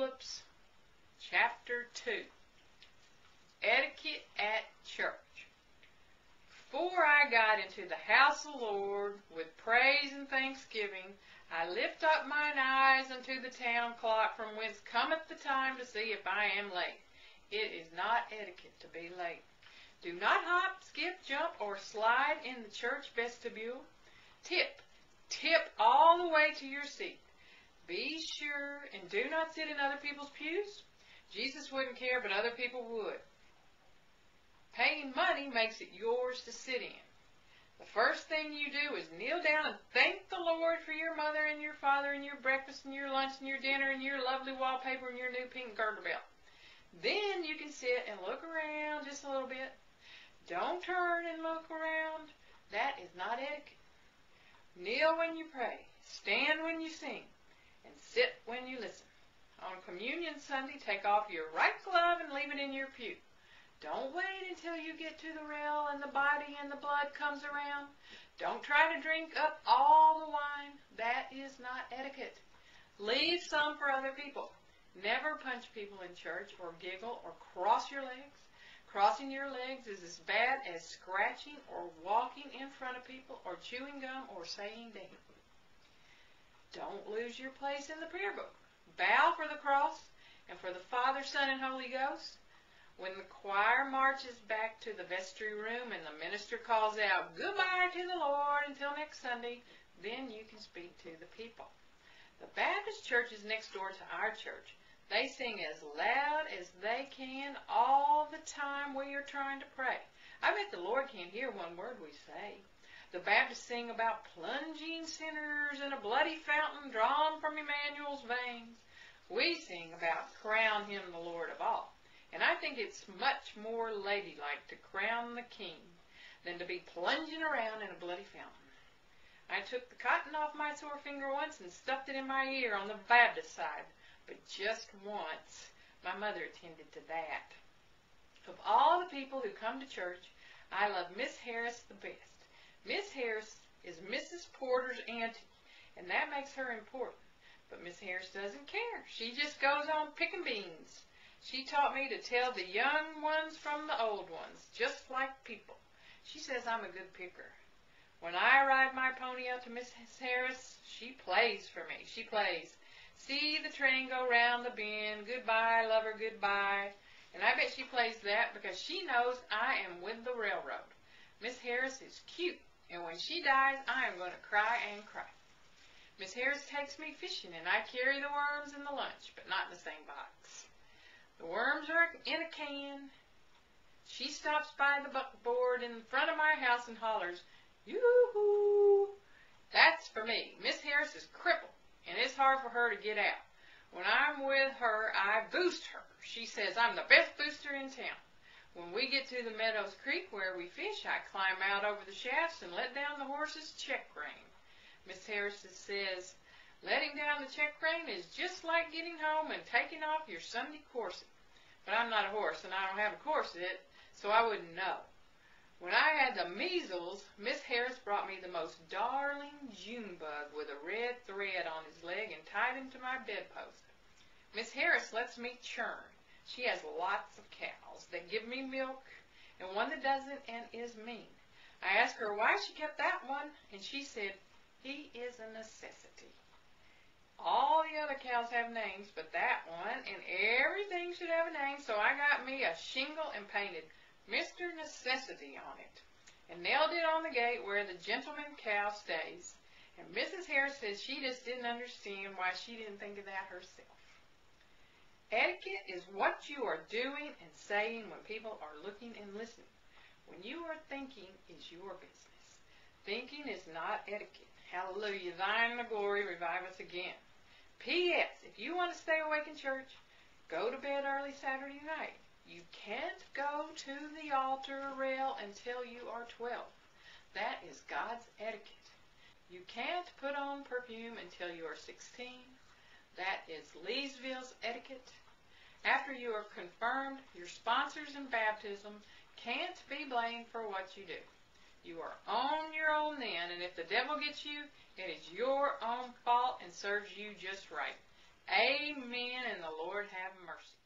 Phillips, Chapter 2, Etiquette at Church. Before I got into the house of the Lord with praise and thanksgiving, I lift up mine eyes unto the town clock, from whence cometh the time to see if I am late. It is not etiquette to be late. Do not hop, skip, jump, or slide in the church vestibule. Tip all the way to your seat. Be sure and do not sit in other people's pews. Jesus wouldn't care, but other people would. Paying money makes it yours to sit in. The first thing you do is kneel down and thank the Lord for your mother and your father and your breakfast and your lunch and your dinner and your lovely wallpaper and your new pink garter belt. Then you can sit and look around just a little bit. Don't turn and look around. That is not etiquette. Kneel when you pray, stand when you sing, and sit when you listen. On Communion Sunday, take off your right glove and leave it in your pew. Don't wait until you get to the rail and the body and the blood comes around. Don't try to drink up all the wine. That is not etiquette. Leave some for other people. Never punch people in church or giggle or cross your legs. Crossing your legs is as bad as scratching or walking in front of people or chewing gum or saying damn. Don't lose your place in the prayer book. Bow for the cross and for the Father, Son, and Holy Ghost. When the choir marches back to the vestry room and the minister calls out, "Goodbye to the Lord until next Sunday," then you can speak to the people. The Baptist church is next door to our church. They sing as loud as they can all the time we are trying to pray. I bet the Lord can't hear one word we say. The Baptists sing about plunging sinners in a bloody fountain drawn from Emmanuel's veins. We sing about crown him the Lord of all. And I think it's much more ladylike to crown the king than to be plunging around in a bloody fountain. I took the cotton off my sore finger once and stuffed it in my ear on the Baptist side. But just once, my mother attended to that. Of all the people who come to church, I love Miss Harris the best. Miss Harris is Mrs. Porter's auntie, and that makes her important. But Miss Harris doesn't care. She just goes on picking beans. She taught me to tell the young ones from the old ones, just like people. She says I'm a good picker. When I ride my pony up to Miss Harris, she plays for me. She plays, "See the train go round the bend, goodbye, lover, goodbye." And I bet she plays that because she knows I am with the railroad. Miss Harris is cute, and when she dies, I am going to cry and cry. Miss Harris takes me fishing, and I carry the worms in the lunch, but not in the same box. The worms are in a can. She stops by the buckboard in front of my house and hollers, "Yoo-hoo!" That's for me. Miss Harris is crippled, and it's hard for her to get out. When I'm with her, I boost her. She says I'm the best booster in town. When we get to the Meadows Creek where we fish, I climb out over the shafts and let down the horse's check rein. Miss Harris says, letting down the check rein is just like getting home and taking off your Sunday corset. But I'm not a horse, and I don't have a corset, so I wouldn't know. When I had the measles, Miss Harris brought me the most darling June bug with a red thread on his leg and tied him to my bedpost. Miss Harris lets me churn. She has lots of cows that give me milk and one that doesn't and is mean. I asked her why she kept that one, and she said, "He is a necessity." All the other cows have names, but that one, and everything should have a name, so I got me a shingle and painted Mr. Necessity on it, and nailed it on the gate where the gentleman cow stays. And Mrs. Harris says she just didn't understand why she didn't think of that herself. Etiquette is what you are doing and saying when people are looking and listening. When you are thinking is your business. Thinking is not etiquette. Hallelujah, thine the glory, revive us again. P.S. If you want to stay awake in church, go to bed early Saturday night. You can't go to the altar rail until you are 12. That is God's etiquette. You can't put on perfume until you are 16. That is Leesville's etiquette. After you are confirmed, your sponsors in baptism can't be blamed for what you do. You are on your own then, and if the devil gets you, it is your own fault and serves you just right. Amen, and the Lord have mercy.